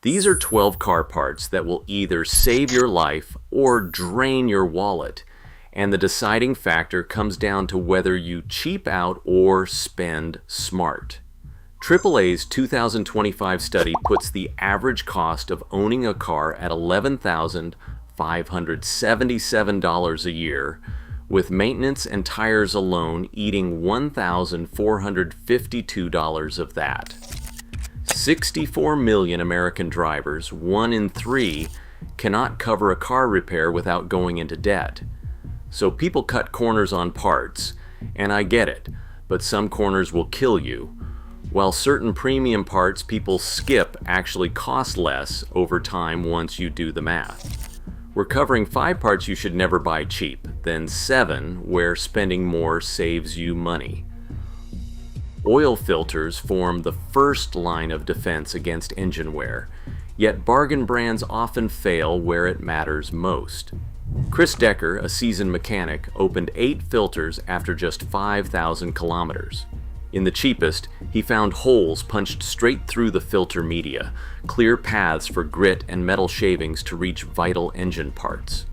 These are 12 car parts that will either save your life or drain your wallet, and the deciding factor comes down to whether you cheap out or spend smart. AAA's 2025 study puts the average cost of owning a car at $11,577 a year, with maintenance and tires alone eating $1,452 of that. 64 million American drivers, 1 in 3, cannot cover a car repair without going into debt. So people cut corners on parts, and I get it, but some corners will kill you, while certain premium parts people skip actually cost less over time once you do the math. We're covering 5 parts you should never buy cheap, then 7 where spending more saves you money. Oil filters form the first line of defense against engine wear, yet bargain brands often fail where it matters most. Chris Decker, a seasoned mechanic, opened 8 filters after just 5,000 kilometers. In the cheapest, he found holes punched straight through the filter media, clear paths for grit and metal shavings to reach vital engine parts.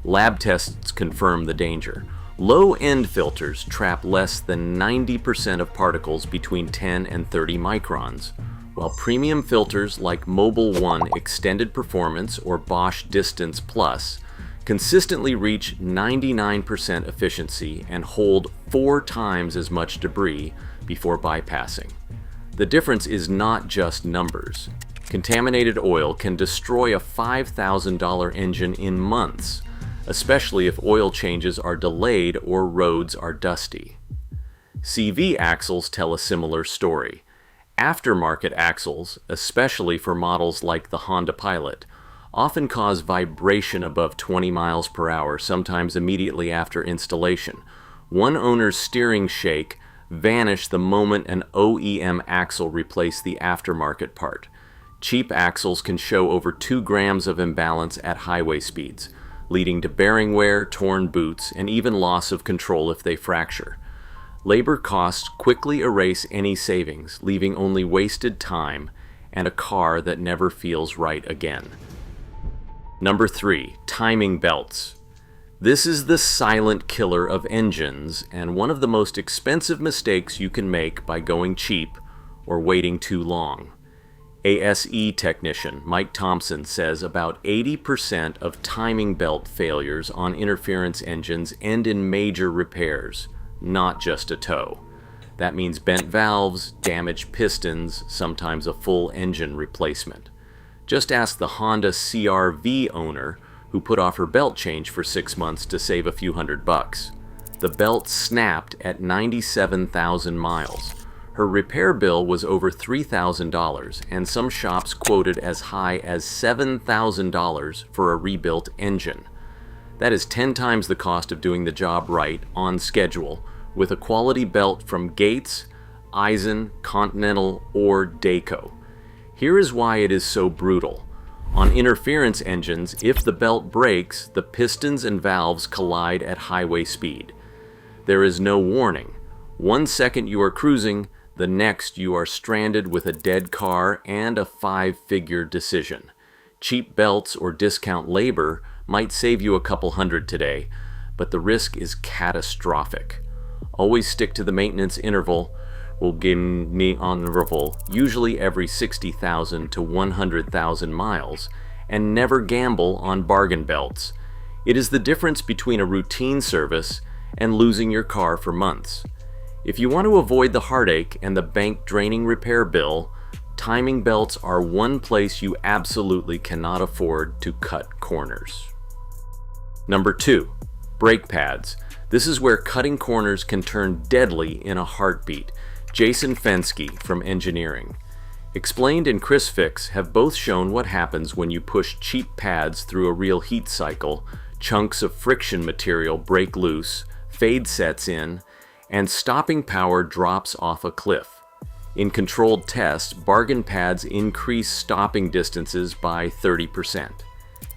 Lab tests confirm the danger. Low-end filters trap less than 90% of particles between 10 and 30 microns, while premium filters like Mobil 1 Extended Performance or Bosch Distance Plus consistently reach 99% efficiency and hold 4 times as much debris before bypassing. The difference is not just numbers. Contaminated oil can destroy a $5,000 engine in months, especially if oil changes are delayed or roads are dusty. CV axles tell a similar story. Aftermarket axles, especially for models like the Honda Pilot, often cause vibration above 20 miles per hour, sometimes immediately after installation. One owner's steering shake vanished the moment an OEM axle replaced the aftermarket part. Cheap axles can show over 2 grams of imbalance at highway speeds, leading to bearing wear, torn boots, and even loss of control if they fracture. Labor costs quickly erase any savings, leaving only wasted time and a car that never feels right again. Number 3, timing belts. This is the silent killer of engines and one of the most expensive mistakes you can make by going cheap or waiting too long. ASE technician Mike Thompson says about 80% of timing belt failures on interference engines end in major repairs, not just a tow. That means bent valves, damaged pistons, sometimes a full engine replacement. Just ask the Honda CR-V owner who put off her belt change for 6 months to save a few $100. The belt snapped at 97,000 miles. Her repair bill was over $3,000, and some shops quoted as high as $7,000 for a rebuilt engine. That is 10 times the cost of doing the job right, on schedule, with a quality belt from Gates, Eisen, Continental, or Dayco. Here is why it is so brutal. On interference engines, if the belt breaks, the pistons and valves collide at highway speed. There is no warning. 1 second you are cruising, the next you are stranded with a dead car and a 5-figure decision. Cheap belts or discount labor might save you a couple hundred today, but the risk is catastrophic. Always stick to the maintenance interval. Will give me on interval, usually every 60,000 to 100,000 miles, and never gamble on bargain belts. It is the difference between a routine service and losing your car for months. If you want to avoid the heartache and the bank-draining repair bill, timing belts are one place you absolutely cannot afford to cut corners. Number 2, brake pads. This is where cutting corners can turn deadly in a heartbeat. Jason Fenske from Engineering. Explained and Chris Fix have both shown what happens when you push cheap pads through a real heat cycle, chunks of friction material break loose, fade sets in, and stopping power drops off a cliff. In controlled tests, bargain pads increase stopping distances by 30%.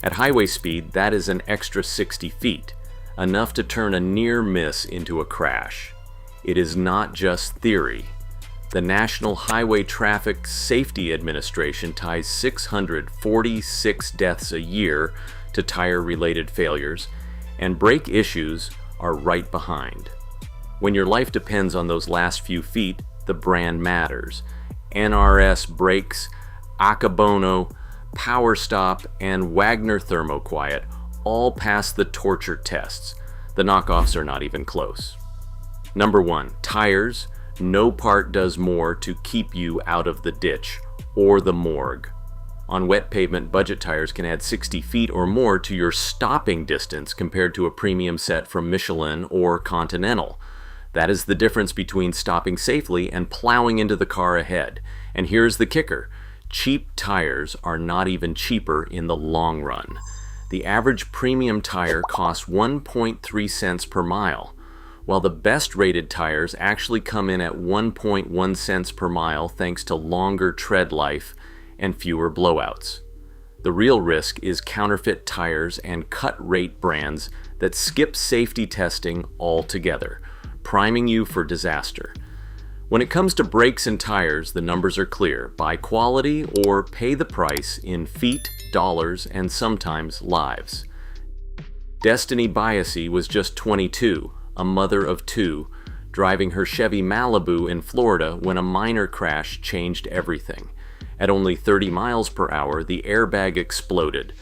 At highway speed, that is an extra 60 feet, enough to turn a near miss into a crash. It is not just theory. The National Highway Traffic Safety Administration ties 646 deaths a year to tire-related failures, and brake issues are right behind. When your life depends on those last few feet, the brand matters. NRS brakes, Akebono, PowerStop, and Wagner Thermoquiet all pass the torture tests. The knockoffs are not even close. Number 1, tires. No part does more to keep you out of the ditch or the morgue. On wet pavement, budget tires can add 60 feet or more to your stopping distance compared to a premium set from Michelin or Continental. That is the difference between stopping safely and plowing into the car ahead. And here's the kicker. Cheap tires are not even cheaper in the long run. The average premium tire costs 1.3 cents per mile, while the best rated tires actually come in at 1.1 cents per mile thanks to longer tread life and fewer blowouts. The real risk is counterfeit tires and cut-rate brands that skip safety testing altogether, priming you for disaster. When it comes to brakes and tires, the numbers are clear. Buy quality or pay the price in feet, dollars, and sometimes lives. Destiny Biasi was just 22, a mother of 2, driving her Chevy Malibu in Florida when a minor crash changed everything. At only 30 miles per hour, the airbag exploded,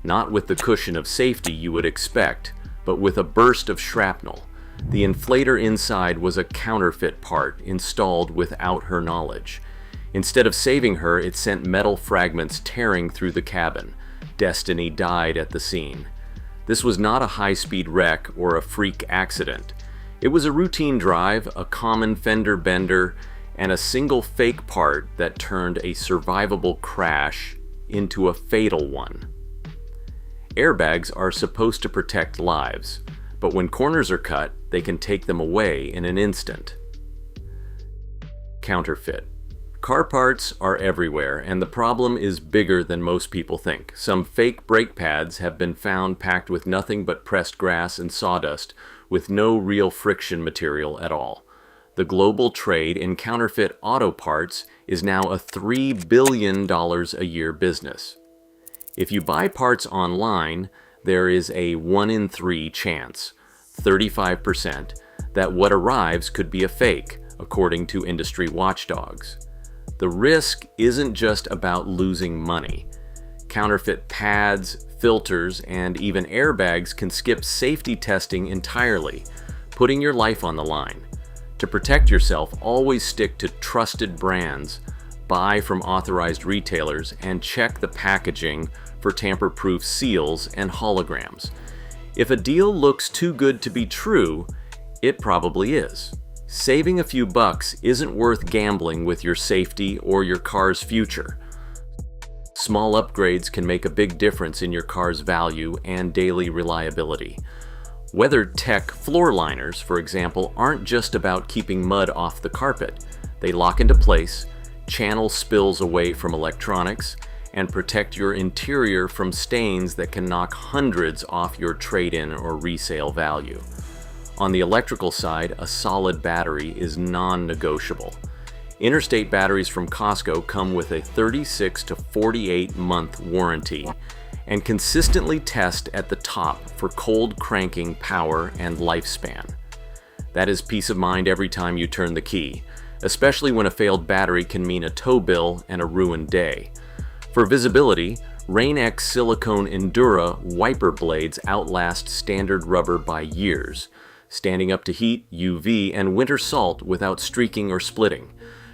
not with the cushion of safety you would expect, but with a burst of shrapnel. The inflator inside was a counterfeit part installed without her knowledge. Instead of saving her, it sent metal fragments tearing through the cabin. Destiny died at the scene. This was not a high-speed wreck or a freak accident. It was a routine drive, a common fender bender, and a single fake part that turned a survivable crash into a fatal one. Airbags are supposed to protect lives, but when corners are cut, they can take them away in an instant. Counterfeit. Car parts are everywhere, and the problem is bigger than most people think. Some fake brake pads have been found packed with nothing but pressed grass and sawdust, with no real friction material at all. The global trade in counterfeit auto parts is now a $3 billion a year business. If you buy parts online, there is a 1 in 3 chance, 35%, that what arrives could be a fake, according to industry watchdogs. The risk isn't just about losing money. Counterfeit pads, filters, and even airbags can skip safety testing entirely, putting your life on the line. To protect yourself, always stick to trusted brands, buy from authorized retailers, and check the packaging for tamper-proof seals and holograms. If a deal looks too good to be true, it probably is. Saving a few bucks isn't worth gambling with your safety or your car's future. Small upgrades can make a big difference in your car's value and daily reliability. WeatherTech floor liners, for example, aren't just about keeping mud off the carpet. They lock into place, channel spills away from electronics, and protect your interior from stains that can knock hundreds off your trade-in or resale value. On the electrical side, a solid battery is non-negotiable. Interstate batteries from Costco come with a 36 to 48 month warranty and consistently test at the top for cold cranking power and lifespan. That is peace of mind every time you turn the key, especially when a failed battery can mean a tow bill and a ruined day. For visibility, Rain-X Silicone Endura wiper blades outlast standard rubber by years, standing up to heat, UV, and winter salt without streaking or splitting.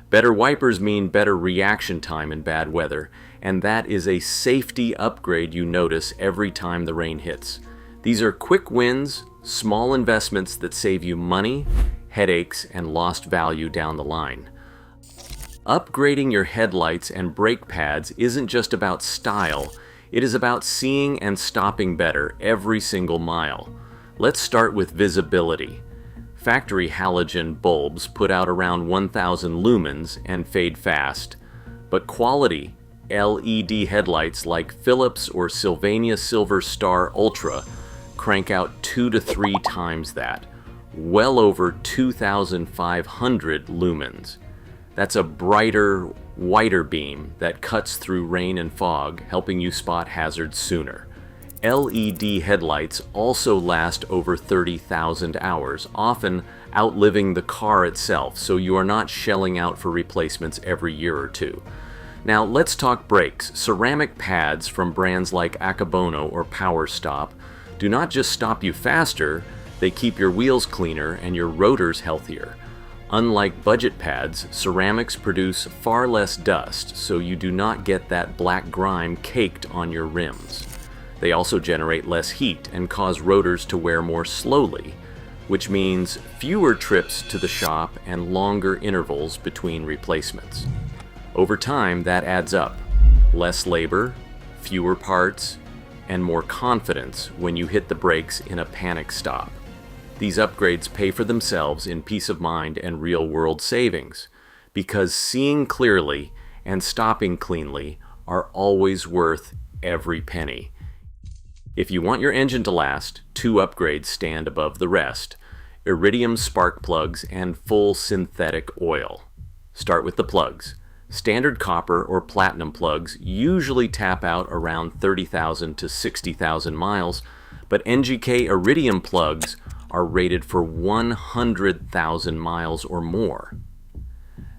Better wipers mean better reaction time in bad weather, and that is a safety upgrade you notice every time the rain hits. These are quick wins, small investments that save you money, headaches, and lost value down the line. Upgrading your headlights and brake pads isn't just about style, it is about seeing and stopping better every single mile. Let's start with visibility. Factory halogen bulbs put out around 1,000 lumens and fade fast, but quality LED headlights like Philips or Sylvania Silver Star Ultra crank out 2 to 3 times that, well over 2,500 lumens. That's a brighter, whiter beam that cuts through rain and fog, helping you spot hazards sooner. LED headlights also last over 30,000 hours, often outliving the car itself, so you are not shelling out for replacements every year or two. Now let's talk brakes. Ceramic pads from brands like Akebono or PowerStop do not just stop you faster, they keep your wheels cleaner and your rotors healthier. Unlike budget pads, ceramics produce far less dust, so you do not get that black grime caked on your rims. They also generate less heat and cause rotors to wear more slowly, which means fewer trips to the shop and longer intervals between replacements. Over time, that adds up. Less labor, fewer parts, and more confidence when you hit the brakes in a panic stop. These upgrades pay for themselves in peace of mind and real-world savings, because seeing clearly and stopping cleanly are always worth every penny. If you want your engine to last, 2 upgrades stand above the rest: Iridium spark plugs and full synthetic oil. Start with the plugs. Standard copper or platinum plugs usually tap out around 30,000 to 60,000 miles, but NGK Iridium plugs are rated for 100,000 miles or more.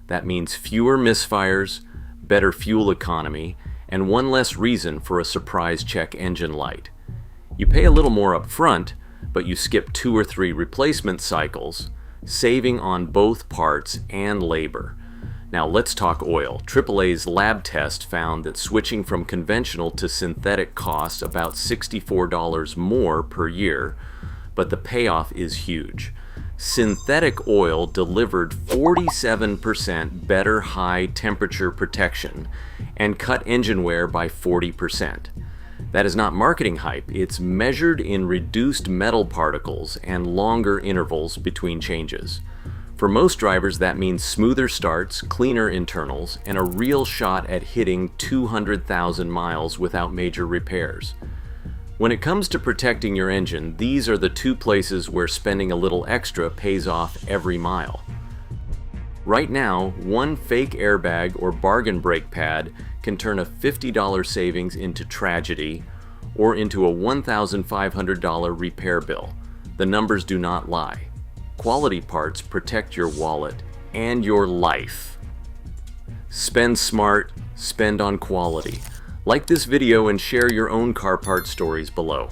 That means fewer misfires, better fuel economy, and one less reason for a surprise check engine light. You pay a little more up front, but you skip 2 or 3 replacement cycles, saving on both parts and labor. Now let's talk oil. AAA's lab test found that switching from conventional to synthetic costs about $64 more per year, but the payoff is huge. Synthetic oil delivered 47% better high temperature protection and cut engine wear by 40%. That is not marketing hype, it's measured in reduced metal particles and longer intervals between changes. For most drivers, that means smoother starts, cleaner internals, and a real shot at hitting 200,000 miles without major repairs. When it comes to protecting your engine, these are the 2 places where spending a little extra pays off every mile. Right now, one fake airbag or bargain brake pad can turn a $50 savings into tragedy or into a $1,500 repair bill. The numbers do not lie. Quality parts protect your wallet and your life. Spend smart, spend on quality. Like this video and share your own car part stories below.